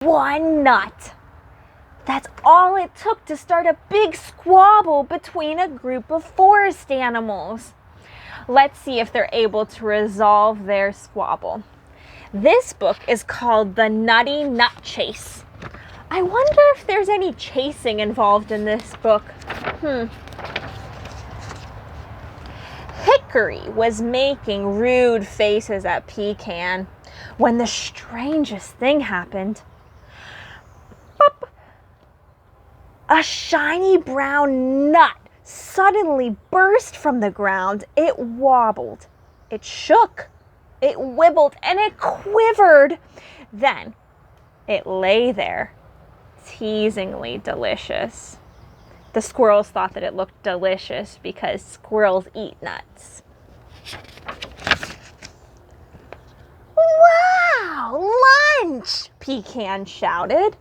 one nut. That's all it took to start a big squabble between a group of forest animals. Let's see if they're able to resolve their squabble. This book is called The Nutty Nut Chase. I wonder if there's any chasing involved in this book. Hickory was making rude faces at Pecan when the strangest thing happened. Pop! A shiny brown nut suddenly burst from the ground. It wobbled, it shook, it wibbled, and it quivered. Then it lay there, teasingly delicious. The squirrels thought that it looked delicious because squirrels eat nuts. Wow, lunch! Pecan shouted.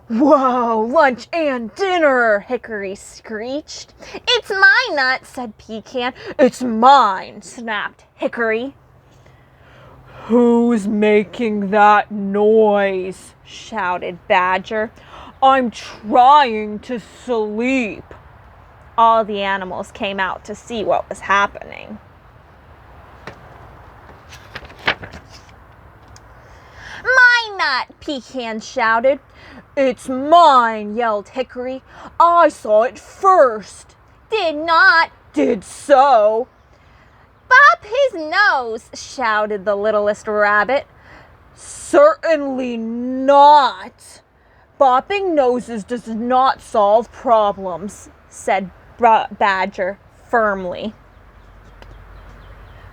Whoa, lunch and dinner, Hickory screeched. It's my nut, said Pecan. It's mine, snapped Hickory. Who's making that noise? Shouted Badger. I'm trying to sleep. All the animals came out to see what was happening. My nut, Pecan shouted. It's mine, yelled Hickory. I saw it first. Did not. Did so. Bop his nose, shouted the littlest rabbit. Certainly not. Bopping noses does not solve problems, said Badger firmly.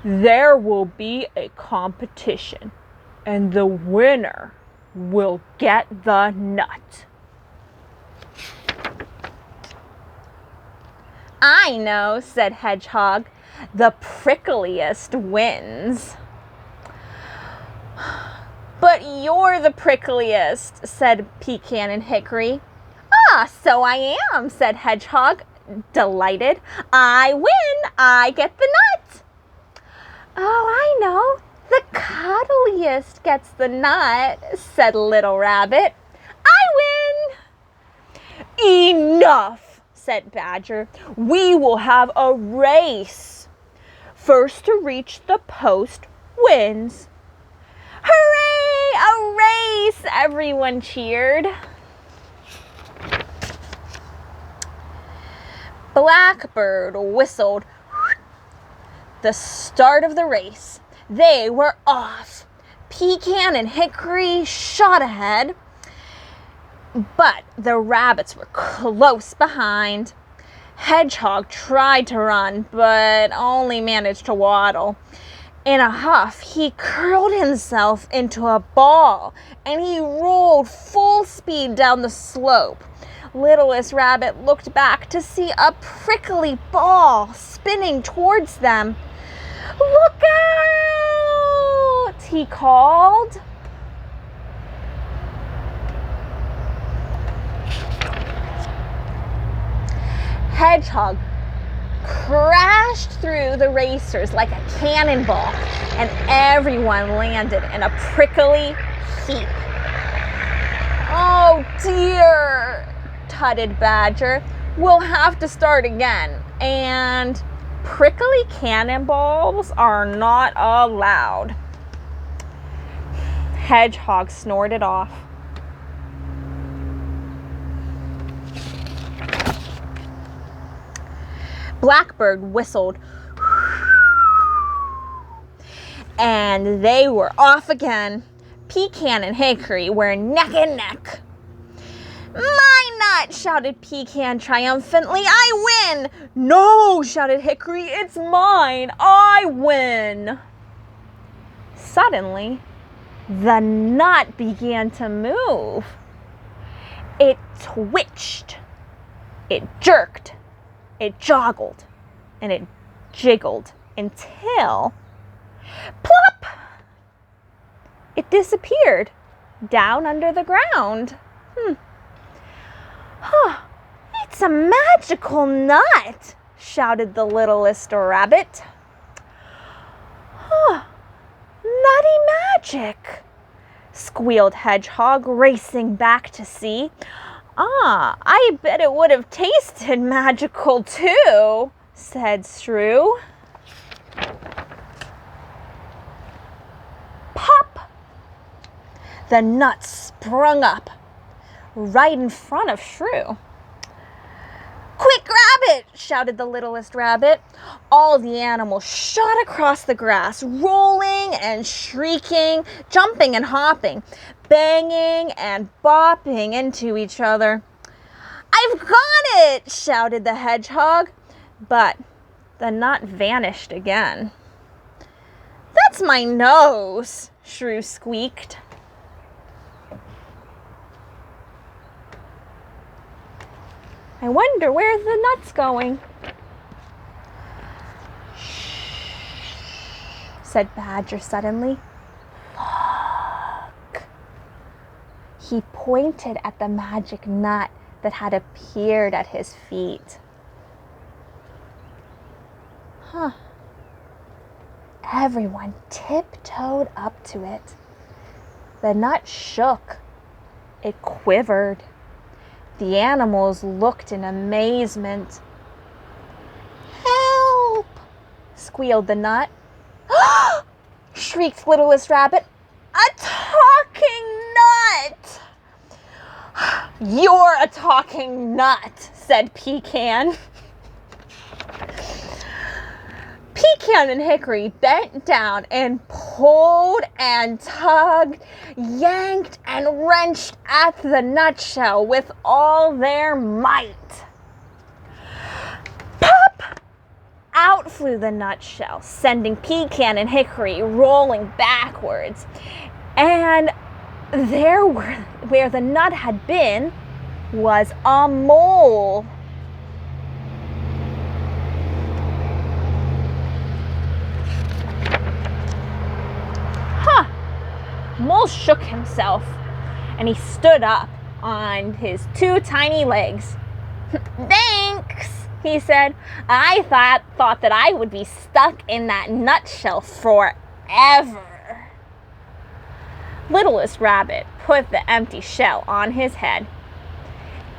There will be a competition, and the winner will get the nut. I know, said Hedgehog. The prickliest wins. But you're the prickliest, said Pecan and Hickory. Ah, so I am, said Hedgehog, delighted. I win. I get the nut. Oh, I know. The cuddliest gets the nut, said Little Rabbit. I win. Enough, said Badger. We will have a race. First to reach the post wins. Hooray! A race! Everyone cheered. Blackbird whistled. The start of the race. They were off. Pecan and Hickory shot ahead, but the rabbits were close behind. Hedgehog tried to run, but only managed to waddle. In a huff, he curled himself into a ball, and he rolled full speed down the slope. Littlest Rabbit looked back to see a prickly ball spinning towards them. Look out! He called. Hedgehog crashed through the racers like a cannonball, and everyone landed in a prickly heap. Oh dear, tutted Badger. We'll have to start again, and prickly cannonballs are not allowed. Hedgehog snorted off. Blackbird whistled, and they were off again. Pecan and Hickory were neck and neck. My nut, shouted Pecan triumphantly. I win! No, shouted Hickory, it's mine. I win. Suddenly, the nut began to move. It twitched. It jerked. It joggled, and it jiggled until, plop, it disappeared down under the ground. It's a magical nut, shouted the littlest rabbit. Nutty Magic, squealed Hedgehog, racing back to see. "Ah, I bet it would have tasted magical too," said Shrew. Pop! The nut sprung up right in front of Shrew. "Quick, grab it!" shouted the littlest rabbit. All the animals shot across the grass, rolling and shrieking, jumping and hopping, banging and bopping into each other. "I've got it!" shouted the hedgehog, but the nut vanished again. "That's my nose," Shrew squeaked. "I wonder where the nut's going," said Badger suddenly. "Look." He pointed at the magic nut that had appeared at his feet. Everyone tiptoed up to it. The nut shook. It quivered. The animals looked in amazement. "Help!" squealed the nut. Shrieked littlest rabbit. "A talking nut!" "You're a talking nut," said Pecan. Pecan and Hickory bent down and pulled and tugged, yanked and wrenched at the nutshell with all their might. Pop! Out flew the nutshell, sending Pecan and Hickory rolling backwards. And there, where the nut had been, was a mole. Mole shook himself, and he stood up on his two tiny legs. "Thanks," he said. "I thought that I would be stuck in that nutshell forever." Littlest rabbit put the empty shell on his head.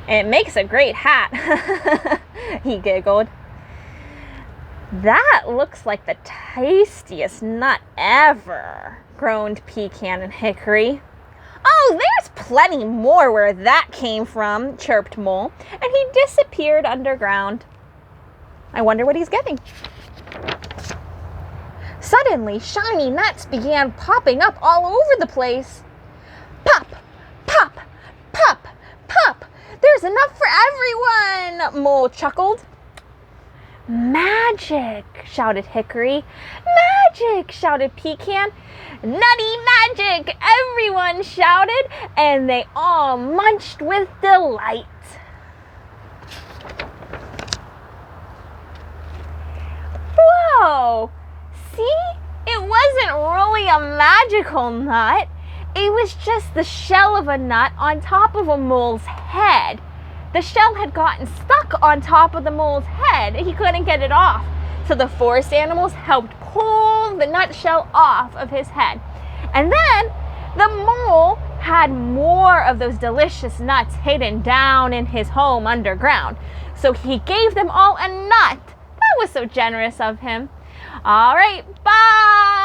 "It makes a great hat," he giggled. "That looks like the tastiest nut ever," groaned Pecan and Hickory. "Oh, there's plenty more where that came from," chirped Mole, and he disappeared underground. I wonder what he's getting. Suddenly, shiny nuts began popping up all over the place. Pop, pop, pop, pop. "There's enough for everyone," Mole chuckled. "Magic!" shouted Hickory. "Magic!" shouted Pecan. "Nutty Magic!" everyone shouted, and they all munched with delight. Whoa! See? It wasn't really a magical nut. It was just the shell of a nut on top of a mole's head. The shell had gotten stuck on top of the mole's head. He couldn't get it off. So the forest animals helped pull the nutshell off of his head. And then the mole had more of those delicious nuts hidden down in his home underground. So he gave them all a nut. That was so generous of him. All right, bye.